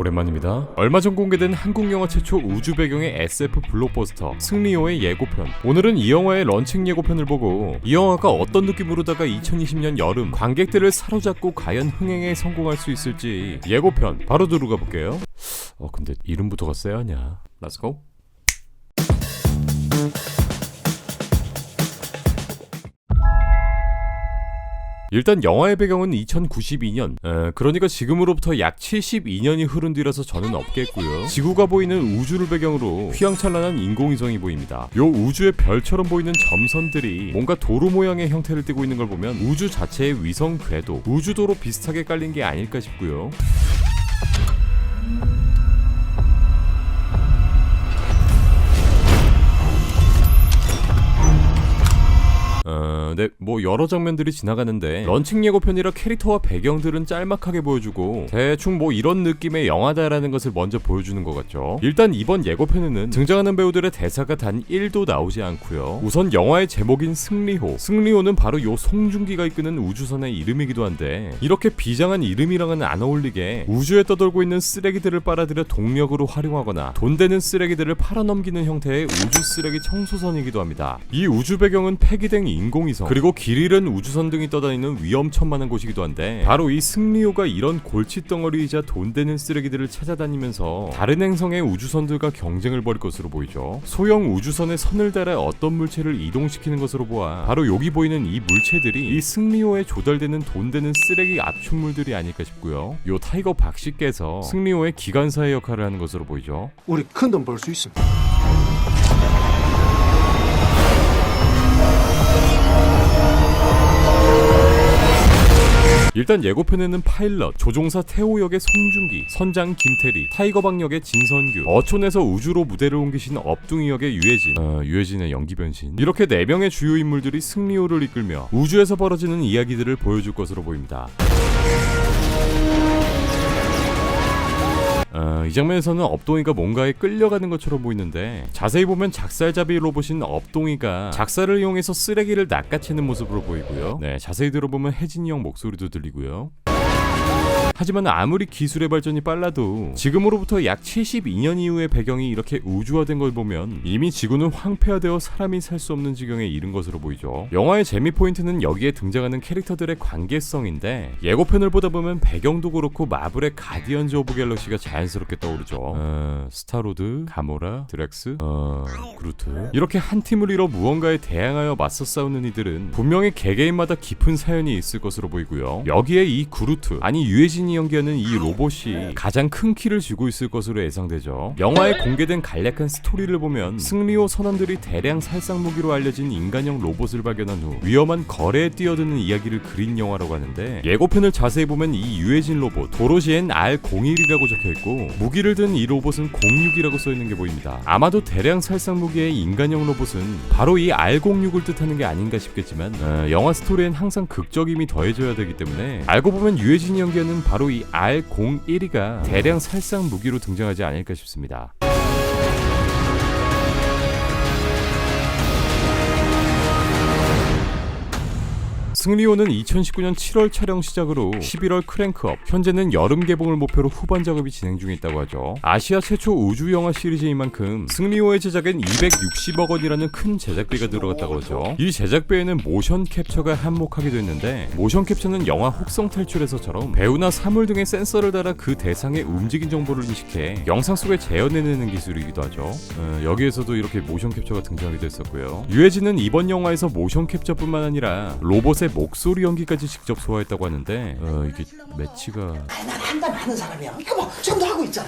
오랜만입니다. 얼마 전 공개된 한국 영화 최초 우주 배경의 SF 블록버스터 승리호의 예고편. 오늘은 이 영화의 런칭 예고편을 보고 이 영화가 어떤 느낌으로다가 2020년 여름 관객들을 사로잡고 과연 흥행에 성공할 수 있을지 예고편 바로 들어가 볼게요. 근데 이름부터가 쎄하냐. 렛츠고. 일단 영화의 배경은 2092년 그러니까 지금으로부터 약 72년이 흐른 뒤라서 저는 없겠고요. 지구가 보이는 우주를 배경으로 휘황찬란한 인공위성이 보입니다. 요 우주의 별처럼 보이는 점선들이 뭔가 도로 모양의 형태를 띠고 있는 걸 보면 우주 자체의 위성 궤도, 우주도로 비슷하게 깔린 게 아닐까 싶고요. 네, 뭐 여러 장면들이 지나가는데 런칭 예고편이라 캐릭터와 배경들은 짤막하게 보여주고 대충 뭐 이런 느낌의 영화다라는 것을 먼저 보여주는 것 같죠. 일단 이번 예고편에는 등장하는 배우들의 대사가 단 1도 나오지 않고요. 우선 영화의 제목인 승리호. 승리호는 바로 요 송중기가 이끄는 우주선의 이름이기도 한데 이렇게 비장한 이름이랑은 안 어울리게 우주에 떠돌고 있는 쓰레기들을 빨아들여 동력으로 활용하거나 돈 되는 쓰레기들을 팔아넘기는 형태의 우주 쓰레기 청소선이기도 합니다. 이 우주 배경은 폐기된 인공위성 그리고 길 잃은 우주선 등이 떠다니는 위험천만한 곳이기도 한데 바로 이 승리호가 이런 골칫덩어리이자 돈 되는 쓰레기들을 찾아다니면서 다른 행성의 우주선들과 경쟁을 벌일 것으로 보이죠. 소형 우주선의 선을 따라 어떤 물체를 이동시키는 것으로 보아 바로 여기 보이는 이 물체들이 이 승리호에 조달되는 돈 되는 쓰레기 압축물들이 아닐까 싶고요. 요 타이거 박 씨께서 승리호의 기관사의 역할을 하는 것으로 보이죠. 우리 큰 돈 벌 수 있습니다. 일단 예고편에는 파일럿, 조종사 태호 역의 송중기, 선장 김태리, 타이거박 역의 진선규, 어촌에서 우주로 무대를 옮기신 업둥이 역의 유해진, 유해진의 연기 변신, 이렇게 4명의 주요 인물들이 승리호를 이끌며 우주에서 벌어지는 이야기들을 보여줄 것으로 보입니다. 이 장면에서는 업동이가 뭔가에 끌려가는 것처럼 보이는데 자세히 보면 작살잡이 로봇인 업동이가 작살을 이용해서 쓰레기를 낚아채는 모습으로 보이고요. 네, 자세히 들어보면 혜진이 형 목소리도 들리고요. 하지만 아무리 기술의 발전이 빨라도 지금으로부터 약 72년 이후의 배경이 이렇게 우주화된 걸 보면 이미 지구는 황폐화되어 사람이 살 수 없는 지경에 이른 것으로 보이죠. 영화의 재미 포인트는 여기에 등장하는 캐릭터들의 관계성인데 예고편을 보다 보면 배경도 그렇고 마블의 가디언즈 오브 갤럭시가 자연스럽게 떠오르죠. 스타로드, 가모라, 드렉스, 그루트, 이렇게 한 팀을 이뤄 무언가에 대항하여 맞서 싸우는 이들은 분명히 개개인마다 깊은 사연이 있을 것으로 보이고요. 여기에 이 그루트, 아니 유해진이 연기하는 이 로봇이 가장 큰 키를 쥐고 있을 것으로 예상되죠. 영화에 공개된 간략한 스토리를 보면 승리호 선원들이 대량 살상 무기로 알려진 인간형 로봇을 발견한 후 위험한 거래에 뛰어드는 이야기를 그린 영화라고 하는데 예고편을 자세히 보면 이 유해진 로봇 도로시엔 R01이라고 적혀있고 무기를 든 이 로봇은 06이라고 써있는 게 보입니다. 아마도 대량 살상 무기의 인간형 로봇은 바로 이 R06을 뜻하는 게 아닌가 싶겠지만 영화 스토리엔 항상 극적임이 더해져야 되기 때문에 알고 보면 유해진이 연기하는 바로 이 R01가 대량 살상 무기로 등장하지 않을까 싶습니다. 승리호는 2019년 7월 촬영 시작으로 11월 크랭크업, 현재는 여름 개봉을 목표로 후반 작업이 진행 중에 있다고 하죠. 아시아 최초 우주 영화 시리즈인 만큼 승리호의 제작엔 260억 원이라는 큰 제작비가 들어갔다고 하죠. 이 제작비에는 모션 캡처가 한몫하기도 했는데 모션 캡처는 영화 혹성 탈출에서처럼 배우나 사물 등의 센서를 달아 그 대상의 움직임 정보를 인식해 영상 속에 재현해내는 기술이기도 하죠. 여기에서도 이렇게 모션 캡처가 등장하기도 했었고요. 유해진은 이번 영화에서 모션 캡처뿐만 아니라 로봇의 목소리 연기까지 직접 소화했다고 하는데 이게 매치가 난 한단 하는 사람이야. 이거 뭐 지금도 하고 있잖아.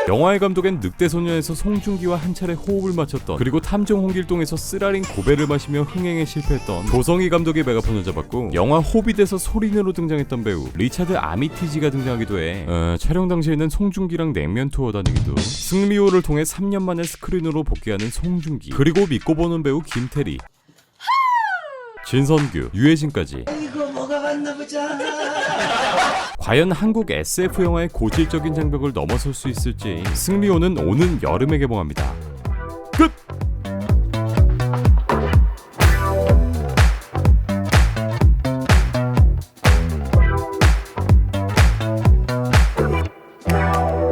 영화의 감독엔 늑대소년에서 송중기와 한 차례 호흡을 맞췄던, 그리고 탐정 홍길동에서 쓰라린 고배를 마시며 흥행에 실패했던 조성희 감독의 메가폰을 잡았고, 영화 호빗에서 소린으로 등장했던 배우 리차드 아미티지가 등장하기도 해 촬영 당시에는 송중기랑 냉면 투어 다니기도, 승리호를 통해 3년 만에 스크린으로 복귀하는 송중기, 그리고 믿고 보는 배우 김태리, 진선규, 유해진까지. 이거 뭐가 맞나 보자. 과연 한국 SF 영화의 고질적인 장벽을 넘어설 수 있을지 승리호는 오는 여름에 개봉합니다.